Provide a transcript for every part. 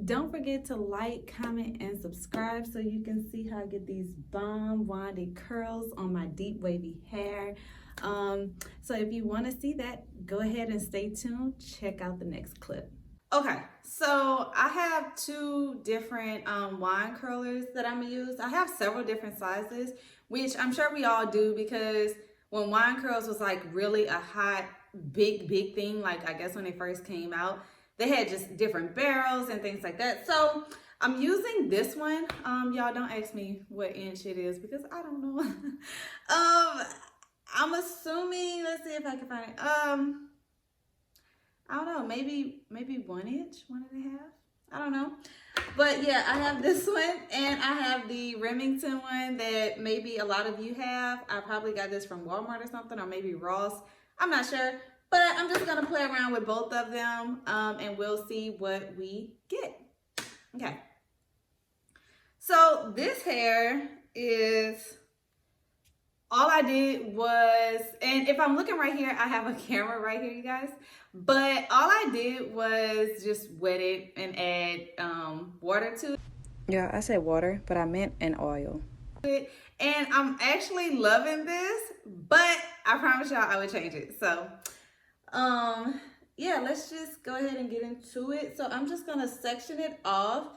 don't forget to like, comment, and subscribe so you can see how I get these bomb winding curls on my deep wavy hair. So if you want to see that, go ahead and stay tuned. Check out the next clip. Okay, so I have two different wine curlers that I'm gonna use. I have several different sizes, which I'm sure we all do, because when wine curls was like really a hot, big thing, like I guess when they first came out, they had just different barrels and things like that. So I'm using this one. Y'all don't ask me what inch it is because I don't know. I'm assuming, let's see if I can find it. I don't know, maybe 1 inch, 1.5. I don't know. But yeah, I have this one, and I have the Remington one that maybe a lot of you have. I probably got this from Walmart or something, or maybe Ross. I'm not sure, but I'm just gonna play around with both of them, and we'll see what we get. Okay. So this hair is, all I did was, and if I'm looking right here, I have a camera right here, you guys. But all I did was just wet it and add water to it. Yeah, I said water, but I meant an oil. And I'm actually loving this, but I promise y'all I would change it. So, yeah, let's just go ahead and get into it. So I'm just gonna section it off.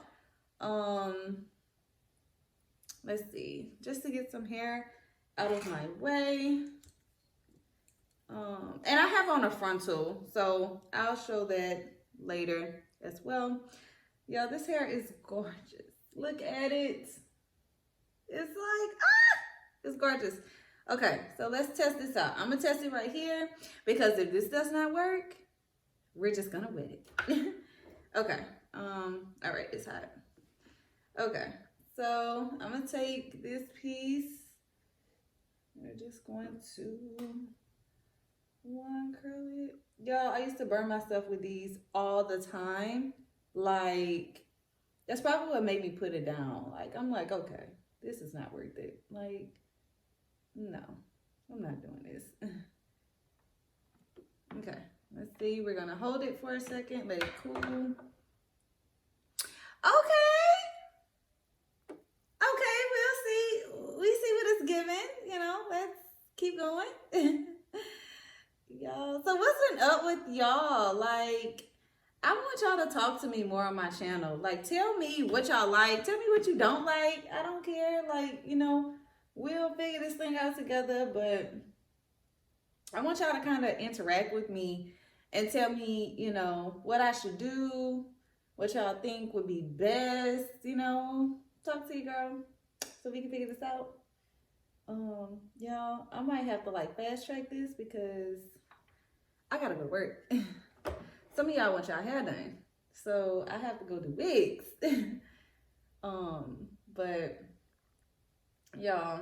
Let's see, just to get some hair out of my way. And I have on a frontal, so I'll show that later as well. Yeah, this hair is gorgeous. Look at it. It's like, it's gorgeous. Okay, so let's test this out. I'm gonna test it right here, because if this does not work, we're just gonna wet it. Okay, all right, it's hot. Okay, so I'm gonna take this piece. We're just going to one curl it. Y'all, I used to burn myself with these all the time. Like, that's probably what made me put it down. Like, I'm like, okay, this is not worth it. Like, no, I'm not doing this. Okay, let's see. We're gonna hold it for a second, let it cool. Okay, we'll see. We see what it's giving, you know. Let's keep going. Y'all, so what's been up with y'all? Like, I want y'all to talk to me more on my channel. Like, tell me what y'all like. Tell me what you don't like. I don't care. Like, you know, we'll figure this thing out together. But I want y'all to kind of interact with me and tell me, you know, what I should do, what y'all think would be best, you know. Talk to you, girl, so we can figure this out. Y'all, I might have to like fast track this because I gotta go to work. Some of y'all want y'all hair done, so I have to go do wigs. But y'all,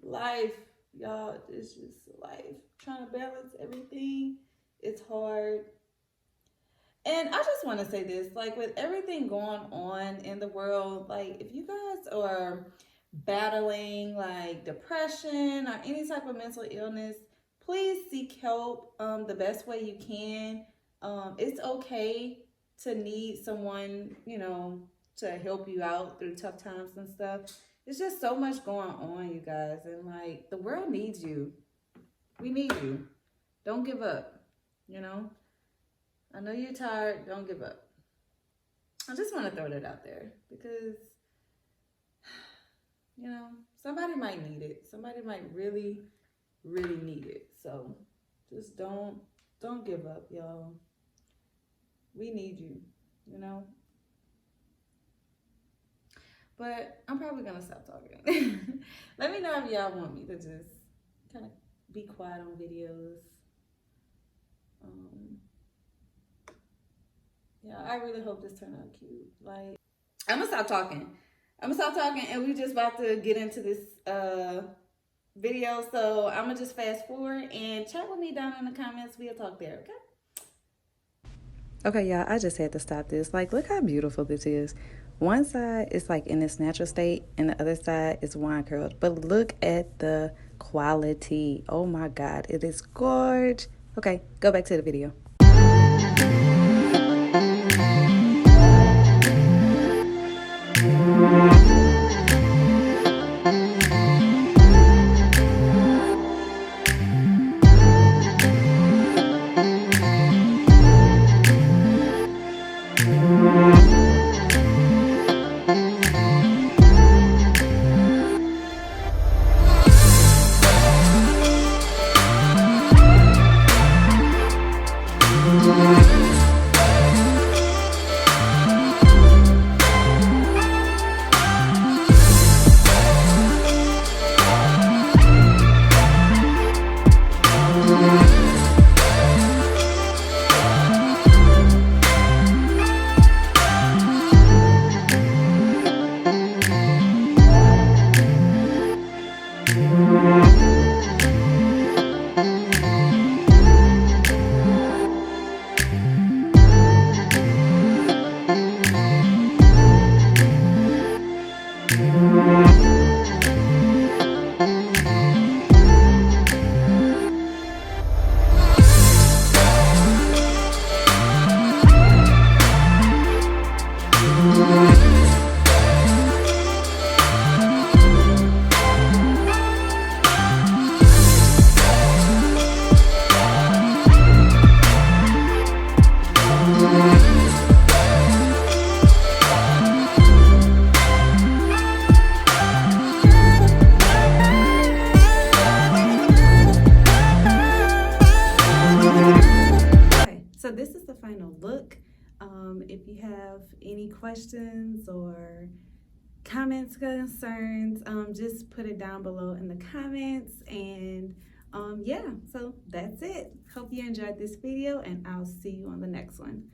life, y'all, it's just life. Trying to balance everything, it's hard. And I just want to say this, like, with everything going on in the world, like, if you guys are battling like depression or any type of mental illness, please seek help the best way you can. It's okay to need someone, you know, to help you out through tough times and stuff. There's just so much going on, you guys, and like, the world needs you. We need you. Don't give up, you know. I know you're tired. Don't give up. I just want to throw that out there because, you know, somebody might need it. Somebody might really need it. So just don't give up, y'all. We need you, you know. But I'm probably going to stop talking. Let me know if y'all want me to just kind of be quiet on videos. Yeah, I really hope this turned out cute. Like, I'm gonna stop talking, and we just about to get into this video. So I'm gonna just fast forward and chat with me down in the comments. We'll talk there, okay? Okay, y'all, I just had to stop this. Like, look how beautiful this is. One side is like in its natural state, and the other side is wine curled. But look at the quality. Oh my God, it is gorgeous. Okay, go back to the video. So this is the final look. If you have any questions or comments, concerns, just put it down below in the comments. And yeah, so that's it. Hope you enjoyed this video, and I'll see you on the next one.